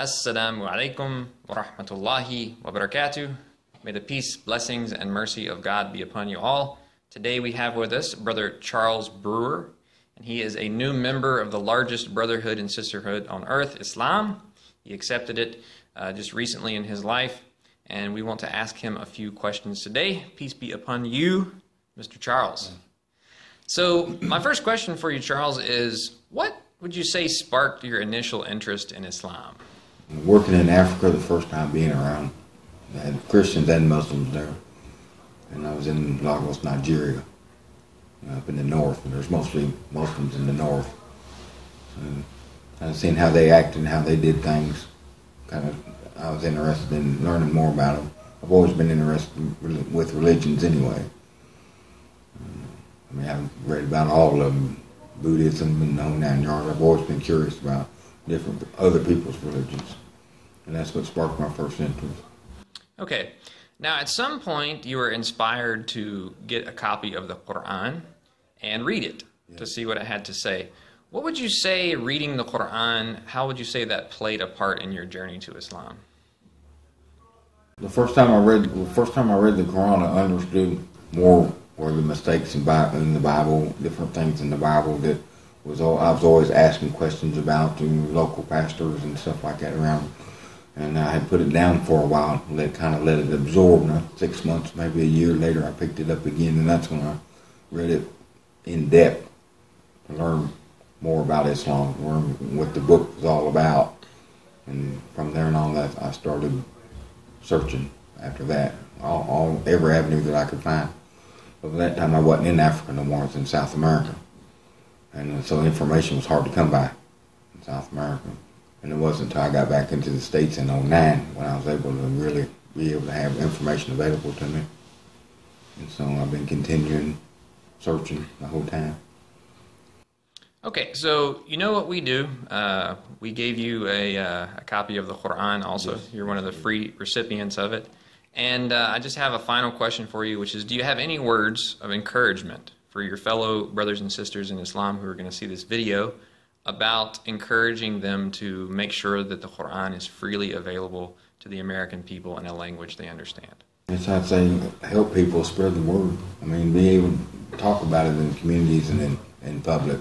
Assalamu alaikum wa rahmatullahi wa barakatuh. May the peace, blessings, and mercy of God be upon you all. Today we have with us Brother Charles Brewer, and he is a new member of the largest brotherhood and sisterhood on earth, Islam. He accepted it just recently in his life, and we want to ask him a few questions today. Peace be upon you, Mr. Charles. So my first question for you, Charles, is what would you say sparked your initial interest in Islam? Working in Africa, the first time being around, I had Christians and Muslims there. And I was in Lagos, Nigeria, up in the north, and there's mostly Muslims in the north. And I was seeing how they acted and how they did things. I was interested in learning more about them. I've always been interested with religions anyway. I haven't read about all of them, Buddhism and the whole 9 yards. I've always been curious about different other people's religions. And that's what sparked my first interest. Okay. Now, at some point, you were inspired to get a copy of the Quran and read it to see what it had to say. What would you say reading the Quran, how would you say that played a part in your journey to Islam? The first time I read the Quran, I understood more were the mistakes in the Bible, different things in the Bible that I was always asking questions about to local pastors and stuff like that around. And I had put it down for a while, kind of let it absorb. And 6 months, maybe a year later, I picked it up again, and that's when I read it in depth to learn more about Islam, learn what the book was all about. And from there on, I started searching after that, every avenue that I could find. But at that time, I wasn't in Africa no more. I was in South America. And so information was hard to come by in South America. And it wasn't until I got back into the States in '09 when I was able to really be able to have information available to me. And so I've been continuing searching the whole time. Okay, so you know what we do. We gave you a copy of the Quran also. Yes. You're one of the free recipients of it. And I just have a final question for you, which is, do you have any words of encouragement for your fellow brothers and sisters in Islam who are going to see this video about encouraging them to make sure that the Quran is freely available to the American people in a language they understand? Yes, I'd say help people spread the word. Be able to talk about it in communities and in public.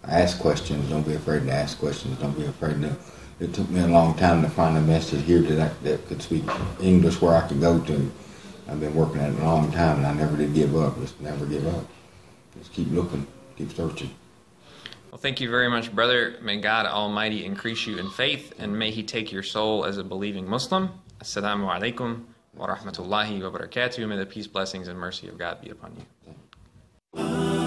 Ask questions. Don't be afraid to ask questions. Don't be afraid to. It took me a long time to find a message here that could speak English where I could go to. I've been working at it a long time, and I never did give up. Just never give up. Just keep looking, keep searching. Well, thank you very much, brother. May God Almighty increase you in faith, and may He take your soul as a believing Muslim. Assalamu alaikum wa rahmatullahi wa barakatuh. May the peace, blessings, and mercy of God be upon you.